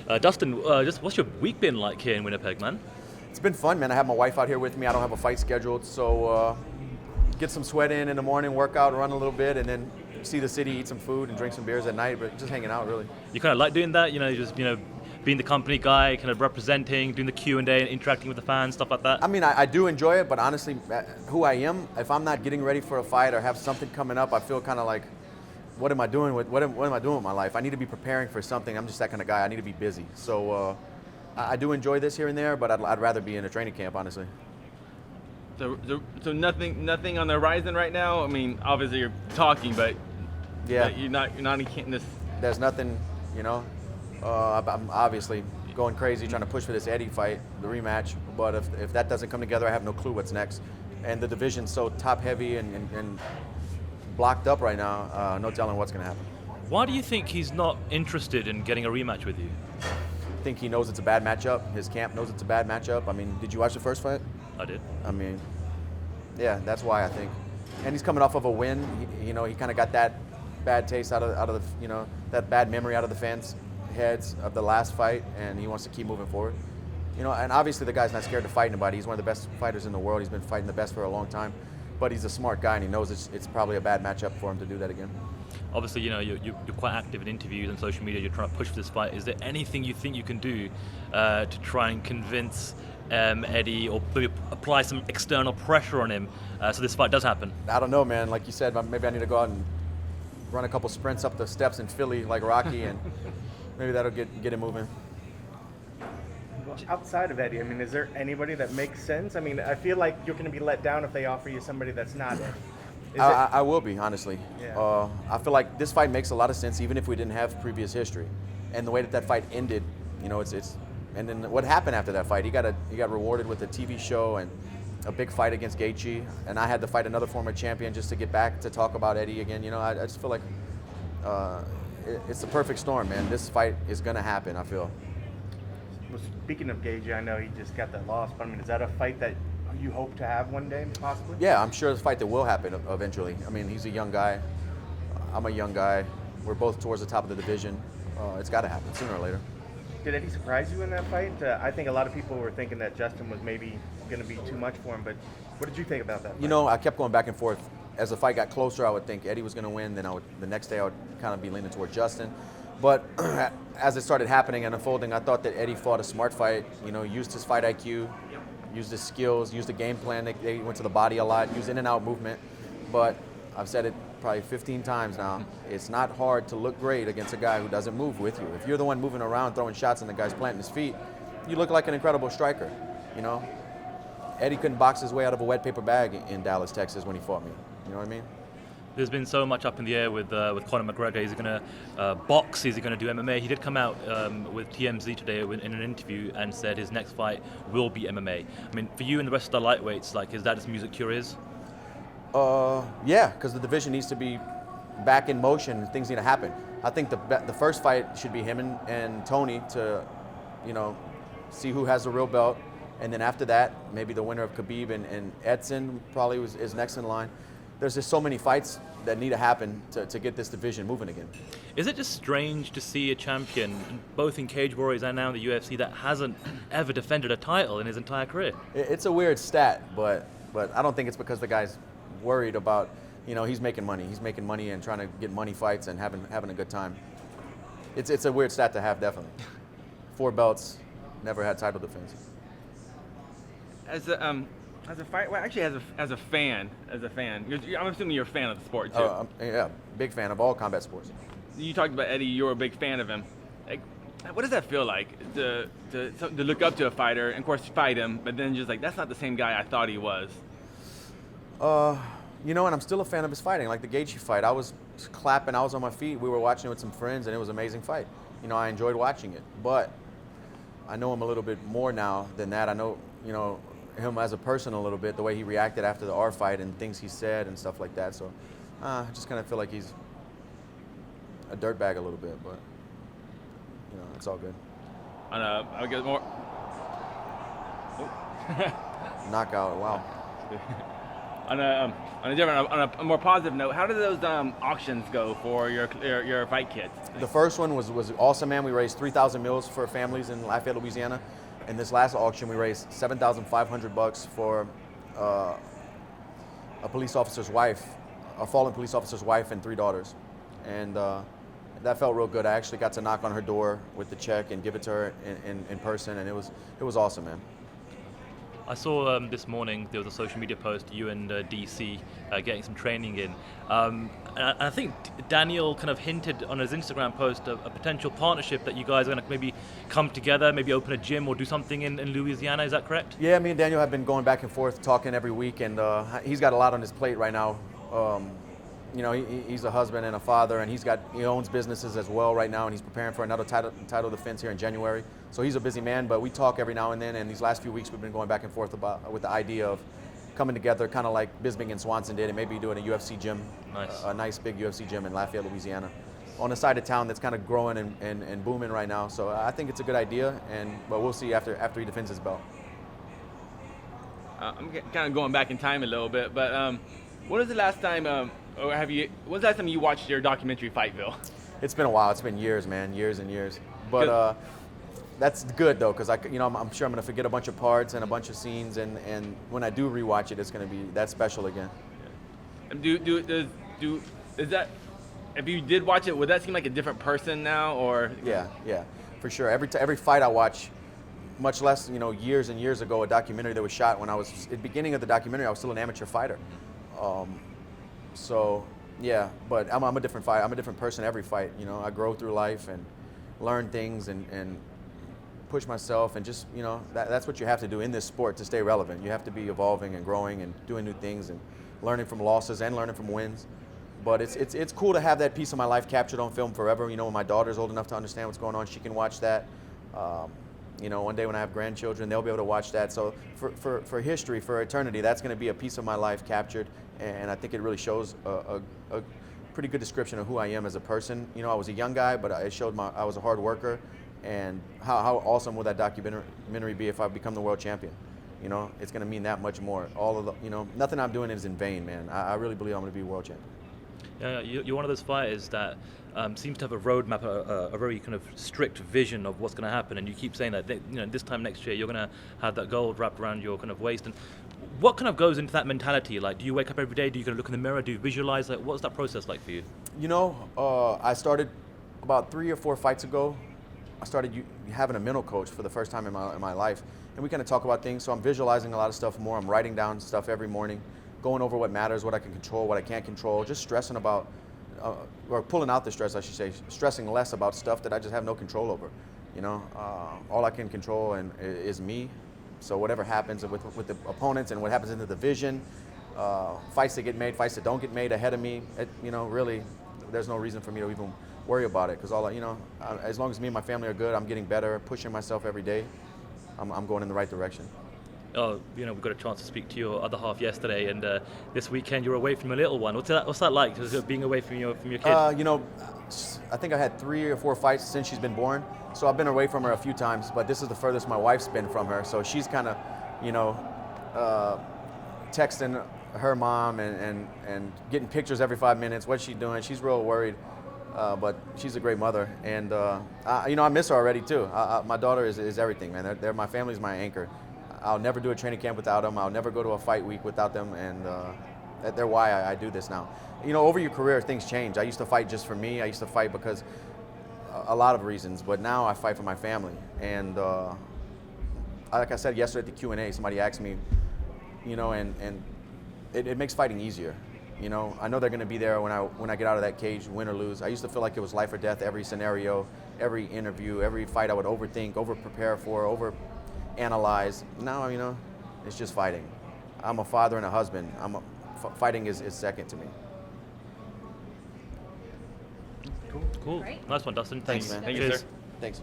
Dustin, just what's your week been like here in Winnipeg, man? It's been fun, man. I have my wife out here with me. I don't have a fight scheduled, so get some sweat in the morning, work out, run a little bit, and then see the city, eat some food, and drink some beers at night. But just hanging out, really. You kind of like doing that, just being the company guy, kind of representing, doing the Q&A, and interacting with the fans, stuff like that. I mean, I do enjoy it, but honestly, who I am, if I'm not getting ready for a fight or have something coming up, I feel kind of like, what am I doing with my life? I need to be preparing for something. I'm just that kind of guy. I need to be busy. So I do enjoy this here and there, but I'd rather be in a training camp, honestly. So nothing on the horizon right now. I mean, obviously you're talking, but yeah, you're not in this. There's nothing, I'm obviously going crazy trying to push for this Eddie fight, the rematch. But if that doesn't come together, I have no clue what's next. And the division's so top heavy and blocked up right now. No telling what's going to happen. Why do you think he's not interested in getting a rematch with you? I think he knows it's a bad matchup. His camp knows it's a bad matchup. I mean, did you watch the first fight? I did. I mean, yeah, that's why I think. And he's coming off of a win. He kind of got that bad taste out of the, that bad memory out of the fans' heads of the last fight, and he wants to keep moving forward. And obviously the guy's not scared to fight anybody. He's one of the best fighters in the world. He's been fighting the best for a long time. But he's a smart guy, and he knows it's probably a bad matchup for him to do that again. Obviously, you're quite active in interviews and social media. You're trying to push for this fight. Is there anything you think you can do to try and convince Eddie or maybe apply some external pressure on him so this fight does happen? I don't know, man. Like you said, maybe I need to go out and run a couple sprints up the steps in Philly like Rocky, and maybe that'll get him moving. Outside of Eddie, I mean, is there anybody that makes sense? I mean, I feel like you're going to be let down if they offer you somebody that's not Eddie. I will be, honestly. Yeah. I feel like this fight makes a lot of sense, even if we didn't have previous history. And the way that fight ended, it's and then what happened after that fight? He got rewarded with a TV show and a big fight against Gaethje, and I had to fight another former champion just to get back to talk about Eddie again. I just feel like it's the perfect storm, man. This fight is gonna happen, I feel. Well, speaking of Gaethje, I know he just got that loss, but I mean, is that a fight that you hope to have one day, possibly? Yeah, I'm sure it's a fight that will happen eventually. I mean, he's a young guy. I'm a young guy. We're both towards the top of the division. It's got to happen sooner or later. Did Eddie surprise you in that fight? I think a lot of people were thinking that Justin was maybe going to be too much for him, but what did you think about that fight? I kept going back and forth. As the fight got closer, I would think Eddie was going to win. Then the next day I would kind of be leaning toward Justin. But as it started happening and unfolding, I thought that Eddie fought a smart fight. Used his fight IQ, used his skills, used the game plan. They went to the body a lot, used in and out movement. But I've said it probably 15 times now. It's not hard to look great against a guy who doesn't move with you. If you're the one moving around, throwing shots, and the guy's planting his feet, you look like an incredible striker. Eddie couldn't box his way out of a wet paper bag in Dallas, Texas when he fought me. You know what I mean? There's been so much up in the air with Conor McGregor. Is he going to box? Is he going to do MMA? He did come out with TMZ today in an interview and said his next fight will be MMA. I mean, for you and the rest of the lightweights, is that as music to your ears? Yeah, because the division needs to be back in motion and things need to happen. I think the first fight should be him and Tony to, see who has the real belt. And then after that, maybe the winner of Khabib and Edson probably is next in line. There's just so many fights that need to happen to get this division moving again. Is it just strange to see a champion, both in Cage Warriors and now in the UFC, that hasn't ever defended a title in his entire career? It's a weird stat, but I don't think it's because the guy's worried about, he's making money. He's making money and trying to get money fights and having a good time. It's a weird stat to have, definitely. 4 belts, never had title defense. As a fight, well, actually, as a fan, I'm assuming you're a fan of the sport too. Yeah, big fan of all combat sports. You talked about Eddie. You're a big fan of him. What does that feel like to look up to a fighter and, of course, fight him, but then just that's not the same guy I thought he was? And I'm still a fan of his fighting. Like the Gaethje fight, I was clapping, I was on my feet. We were watching it with some friends, and it was an amazing fight. I enjoyed watching it, but I know him a little bit more now than that. I know, him as a person a little bit, the way he reacted after the R fight and things he said and stuff like that. So I just kind of feel like he's a dirtbag a little bit, but it's all good. I guess more. Knockout! Wow. on a more positive note, how did those auctions go for your fight kits? The first one was awesome, man. We raised 3,000 meals for families in Lafayette, Louisiana. And this last auction, we raised $7,500 for a police officer's wife, a fallen police officer's wife and 3 daughters. And that felt real good. I actually got to knock on her door with the check and give it to her in person, and it was awesome, man. I saw this morning there was a social media post, you and DC getting some training in. And I think Daniel kind of hinted on his Instagram post a potential partnership that you guys are going to maybe come together, maybe open a gym or do something in Louisiana. Is that correct? Yeah, me and Daniel have been going back and forth, talking every week, and he's got a lot on his plate right now. You know, he's a husband and a father, and he owns businesses as well right now, and he's preparing for another title defense here in January. So he's a busy man, but we talk every now and then, and these last few weeks we've been going back and forth with the idea of coming together, kind of like Bisbing and Swanson did, and maybe doing a UFC gym, a nice big UFC gym in Lafayette, Louisiana, on the side of town that's kind of growing and booming right now. So I think it's a good idea, but we'll see after he defends his belt. I'm kind of going back in time a little bit, but when was the last time, when's the last time you watched your documentary Pikeville? It's been a while. It's been years, man, years and years. But that's good though, because I'm sure I'm gonna forget a bunch of parts and a bunch of scenes, and when I do rewatch it, it's gonna be that special again. Is that, if you did watch it, would that seem like a different person now, or? Yeah, for sure. Every fight I watch, much less years and years ago, a documentary that was shot when I was at the beginning of the documentary, I was still an amateur fighter. So yeah, but I'm a different fighter. I'm a different person every fight. I grow through life and learn things and push myself, and just that's what you have to do in this sport to stay relevant. You have to be evolving and growing and doing new things and learning from losses and learning from wins. But it's cool to have that piece of my life captured on film forever. When my daughter's old enough to understand what's going on, she can watch that. One day when I have grandchildren, they'll be able to watch that. So for history, for eternity, that's going to be a piece of my life captured, and I think it really shows a pretty good description of who I am as a person. I was a young guy, but it showed I was a hard worker, and how awesome will that documentary be if I become the world champion? It's going to mean that much more. All of the, nothing I'm doing is in vain, man. I really believe I'm going to be world champion. Yeah, you're one of those fighters that seems to have a roadmap, a very kind of strict vision of what's going to happen, and you keep saying that this time next year you're going to have that gold wrapped around your kind of waist. And what kind of goes into that mentality? Like, do you wake up every day? Do you kind of look in the mirror? Do you visualize? Like, what's that process like for you? I started about 3 or 4 fights ago. I started having a mental coach for the first time in my life, and we kind of talk about things. So I'm visualizing a lot of stuff more. I'm writing down stuff every morning, going over what matters, what I can control, what I can't control, just stressing about, or pulling out the stress, I should say, stressing less about stuff that I just have no control over. All I can control is me. So whatever happens with the opponents and what happens in the division, fights that get made, fights that don't get made ahead of me, really, there's no reason for me to even worry about it, because as long as me and my family are good, I'm getting better, pushing myself every day. I'm going in the right direction. We got a chance to speak to your other half yesterday, and this weekend you're away from your little one. What's that like, being away from your kid? I think I had 3 or 4 fights since she's been born, so I've been away from her a few times, but this is the furthest my wife's been from her, so she's kind of, texting her mom and getting pictures every 5 minutes. What's she doing? She's real worried, but she's a great mother, and I miss her already too. My daughter is everything, man. My family's my anchor. I'll never do a training camp without them. I'll never go to a fight week without them, and they're why I do this now. Over your career, things change. I used to fight just for me. I used to fight because a lot of reasons, but now I fight for my family. And like I said yesterday at the Q&A, somebody asked me, and it makes fighting easier. I know they're going to be there when I get out of that cage, win or lose. I used to feel like it was life or death every scenario, every interview, every fight I would overthink, over-prepare for, over-analyze. Now, it's just fighting. I'm a father and a husband. Fighting is second to me. Cool. Nice one, Dustin. Thanks, man. Thank you, sir. Thanks.